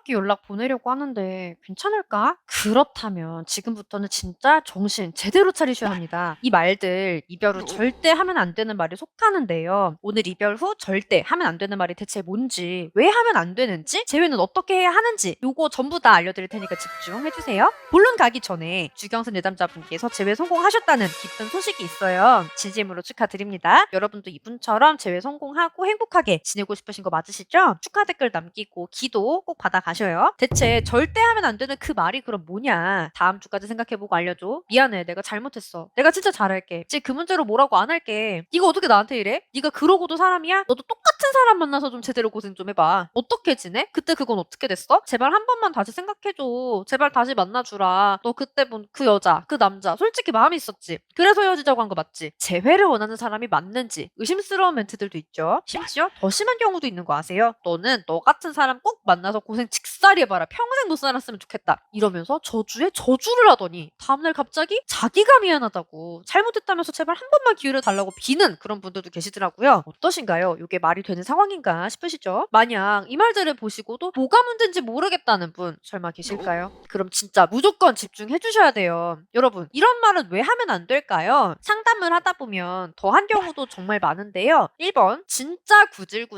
가볍게 연락 보내려고 하는데 괜찮을까? 그렇다면 지금부터는 진짜 정신 제대로 차리셔야 합니다. 이 말들 이별 후 절대 하면 안 되는 말에 속하는데요. 오늘 이별 후 절대 하면 안 되는 말이 대체 뭔지, 왜 하면 안 되는지, 제외는 어떻게 해야 하는지 요거 전부 다 알려드릴 테니까 집중해주세요. 본론 가기 전에 주경선 내담자분께서 재회 성공하셨다는 기쁜 소식이 있어요. 진심으로 축하드립니다. 여러분도 이분처럼 재회 성공하고 행복하게 지내고 싶으신 거 맞으시죠? 축하 댓글 남기고 기도 꼭 받아가셔요. 대체 절대 하면 안 되는 그 말이 그럼 뭐냐? 다음 주까지 생각해보고 알려줘. 미안해, 내가 잘못했어. 내가 진짜 잘할게. 이제 그 문제로 뭐라고 안 할게. 네가 어떻게 나한테 이래? 네가 그러고도 사람이야? 너도 똑같은 사람 만나서 좀 제대로 고생 좀 해봐. 어떻게 지내? 그때 그건 어떻게 됐어? 제발 한 번만 다시 생각해줘. 제발 다시 만나주라. 너 그때 본 그 여자, 그 남자 솔직히 마음이 있었지? 그래서 헤어지자고 한 거 맞지? 재회를 원하는 사람이 맞는지 의심스러운 멘트들도 있죠. 심지어 더 심한 경우도 있는 거 아세요? 너는 너 같은 사람 꼭 만나서 고생 직살이 해봐라. 평생 못 살았으면 좋겠다. 이러면서 저주에 저주를 하더니 다음날 갑자기 자기가 미안하다고 잘못했다면서 제발 한 번만 기회를 달라고 비는 그런 분들도 계시더라고요. 어떠신가요? 이게 말이 되는 상황인가 싶으시죠? 만약 이 말들을 보시고도 뭐가 문제인지 모르겠다는 분 설마 계실까요? 그럼 진짜 무조건 집중해 주셔야 돼요. 여러분, 이런 말은 왜 하면 안 될까요? 상담을 하다 보면 더한 경우도 정말 많은데요. 1번, 진짜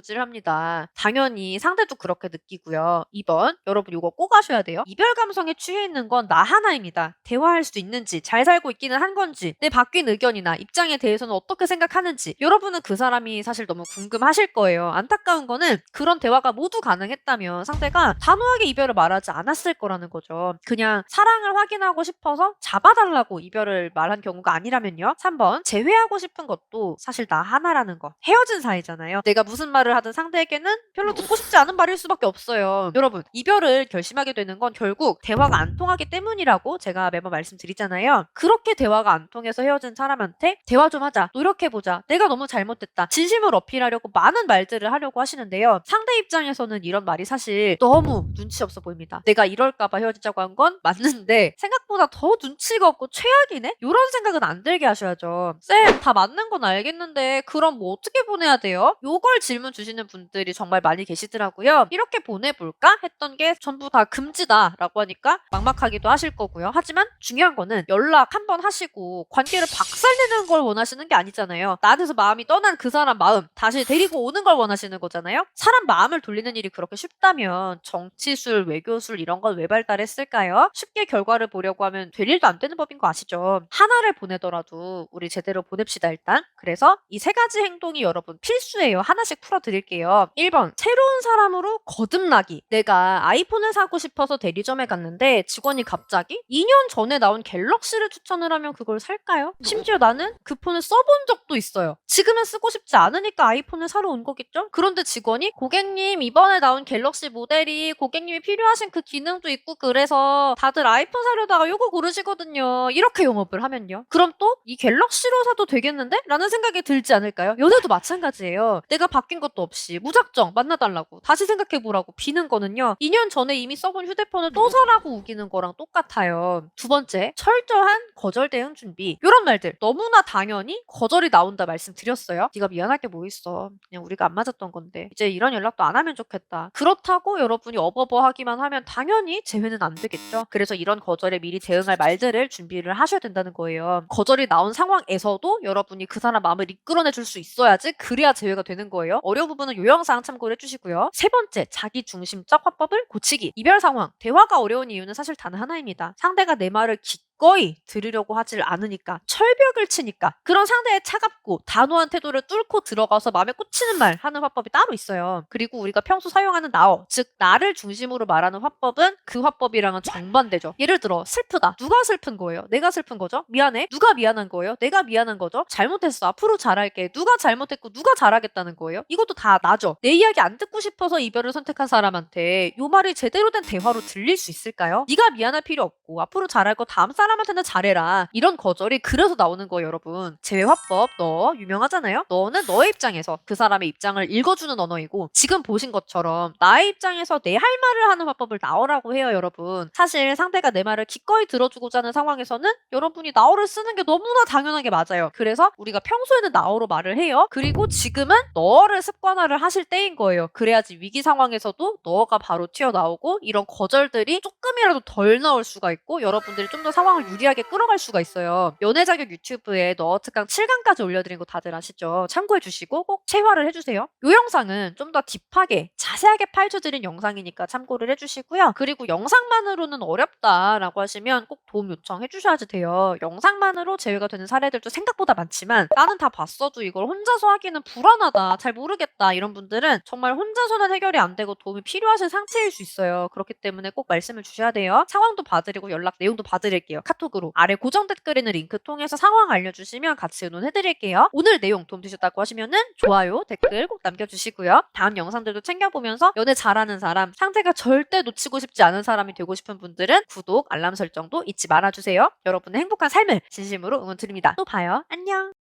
구질구질합니다. 당연히 상대도 그렇게 느끼고요. 2번, 여러분 이거 꼭 아셔야 돼요. 이별 감성에 취해 있는 건 나 하나입니다. 대화할 수 있는지, 잘 살고 있기는 한 건지, 내 바뀐 의견이나 입장에 대해서는 어떻게 생각하는지, 여러분은 그 사람이 사실 너무 궁금하실 거예요. 안타까운 거는 그런 대화가 모두 가능했다면 상대가 단호하게 이별을 말하지 않았을 거라는 거죠. 그냥 사랑을 확인하고 싶어서 잡아달라고 이별을 말한 경우가 아니라면요. 3번, 재회하고 싶은 것도 사실 나 하나라는 거. 헤어진 사이잖아요. 내가 무슨 말을 하든 상대에게는 별로 듣고 싶지 않은 말일 수밖에 없어요. 여러분, 이별을 결심하게 되는 건 결국 대화가 안 통하기 때문이라고 제가 매번 말씀드리잖아요. 그렇게 대화가 안 통해서 헤어진 사람한테 대화 좀 하자, 노력해보자, 내가 너무 잘못됐다, 진심을 어필하려고 많은 말들을 하려고 하시는데요. 상대 입장에서는 이런 말이 사실 너무 눈치 없어 보입니다. 내가 이럴까봐 헤어지자고 한 건 맞는데 생각보다 더 눈치가 없고 최악이네? 이런 생각은 안 들게 하셔야죠. 쌤, 다 맞는 건 알겠는데 그럼 뭐 어떻게 보내야 돼요? 요걸 질문 주시는 분들이 정말 많이 계시더라고요. 이렇게 보내볼까? 했던 게 전부 다 금지다라고 하니까 막막하기도 하실 거고요. 하지만 중요한 거는 연락 한 번 하시고 관계를 박살내는 걸 원하시는 게 아니잖아요. 나한테서 마음이 떠난 그 사람 마음 다시 데리고 오는 걸 원하시는 거잖아요. 사람 마음을 돌리는 일이 그렇게 쉽다면 정치술, 외교술 이런 건 왜 발달했을까요? 쉽게 결과를 보려고 하면 될 일도 안 되는 법인 거 아시죠? 하나를 보내더라도 우리 제대로 보냅시다 일단. 그래서 이 세 가지 행동이 여러분 필수예요. 하나씩 풀어드릴게요. 1번, 새로운 사람으로 거듭나기. 내가 아이폰을 사고 싶어서 대리점에 갔는데 직원이 갑자기 2년 전에 나온 갤럭시를 추천을 하면 그걸 살까요? 심지어 나는 그 폰을 써본 적도 있어요. 지금은 쓰고 싶지 않으니까 아이폰을 사러 온 거겠죠? 그런데 직원이 고객님 이번에 나온 갤럭시 모델이 고객님이 필요하신 그 기능도 있고 그래서 다들 아이폰 사려다가 요거 고르시거든요. 이렇게 영업을 하면요. 그럼 또 이 갤럭시로 사도 되겠는데? 라는 생각이 들지 않을까요? 연애도 마찬가지예요. 내가 바뀐 것도 없이 무작정 만나달라고 다시 생각해보라고 비는 거는요. 2년 전에 이미 써본 휴대폰을 또 사라고 우기는 거랑 똑같아요. 두 번째, 철저한 거절 대응 준비. 이런 말들 너무나 당연히 거절이 나온다 말씀드렸어요. 네가 미안할 게 뭐 있어. 그냥 우리가 안 맞았던 건데 이제 이런 연락도 안 하면 좋겠다. 그렇다고 여러분이 어버버하기만 하면 당연히 재회는 안 되겠죠. 그래서 이런 거절에 미리 대응할 말들을 준비를 하셔야 된다는 거예요. 거절이 나온 상황에서도 여러분이 그 사람 마음을 이끌어내 줄 수 있어야지 그래야 재회가 되는 거예요. 어려운 부분은 요 영상 참고를 해주시고요. 세 번째, 자기 중심적 화법을 고치기. 이별 상황, 대화가 어려운 이유는 사실 단 하나입니다. 상대가 내 말을 기꺼이 들으려고 하질 않으니까, 철벽을 치니까. 그런 상대의 차갑고 단호한 태도를 뚫고 들어가서 마음에 꽂히는 말 하는 화법이 따로 있어요. 그리고 우리가 평소 사용하는 나어, 즉 나를 중심으로 말하는 화법은 그 화법이랑은 정반대죠. 예를 들어 슬프다. 누가 슬픈 거예요? 내가 슬픈 거죠? 미안해. 누가 미안한 거예요? 내가 미안한 거죠? 잘못했어. 앞으로 잘할게. 누가 잘못했고 누가 잘하겠다는 거예요? 이것도 다 나죠. 내 이야기 안 듣고 싶어서 이별을 선택한 사람한테 요 말이 제대로 된 대화로 들릴 수 있을까요? 네가 미안할 필요 없고 앞으로 잘할 거 다음 사람 사람한테는 잘해라. 이런 거절이 그래서 나오는 거예요, 여러분. 재회화법 너 유명하잖아요? 너는 너의 입장에서 그 사람의 입장을 읽어주는 언어이고 지금 보신 것처럼 나의 입장에서 내 할 말을 하는 화법을 나어라고 해요, 여러분. 사실 상대가 내 말을 기꺼이 들어주고자 하는 상황에서는 여러분이 나어를 쓰는 게 너무나 당연하게 맞아요. 그래서 우리가 평소에는 나어로 말을 해요. 그리고 지금은 너어를 습관화를 하실 때인 거예요. 그래야지 위기 상황에서도 너어가 바로 튀어나오고 이런 거절들이 조금이라도 덜 나올 수가 있고 여러분들이 좀 더 상황을 유리하게 끌어갈 수가 있어요. 연애 자격 유튜브에 너어 특강 7강까지 올려드린 거 다들 아시죠? 참고해 주시고 꼭 체화를 해주세요. 이 영상은 좀 더 딥하게 자세하게 파헤쳐드린 영상이니까 참고를 해주시고요. 그리고 영상만으로는 어렵다라고 하시면 꼭 도움 요청해 주셔야지 돼요. 영상만으로 제외가 되는 사례들도 생각보다 많지만 나는 다 봤어도 이걸 혼자서 하기는 불안하다, 잘 모르겠다 이런 분들은 정말 혼자서는 해결이 안 되고 도움이 필요하신 상태일 수 있어요. 그렇기 때문에 꼭 말씀을 주셔야 돼요. 상황도 봐드리고 연락 내용도 봐드릴게요. 카톡으로 아래 고정 댓글에 있는 링크 통해서 상황 알려주시면 같이 의논해드릴게요. 오늘 내용 도움 되셨다고 하시면은 좋아요, 댓글 꼭 남겨주시고요. 다음 영상들도 챙겨보면서 연애 잘하는 사람, 상대가 절대 놓치고 싶지 않은 사람이 되고 싶은 분들은 구독, 알람 설정도 잊지 말아주세요. 여러분의 행복한 삶을 진심으로 응원드립니다. 또 봐요. 안녕.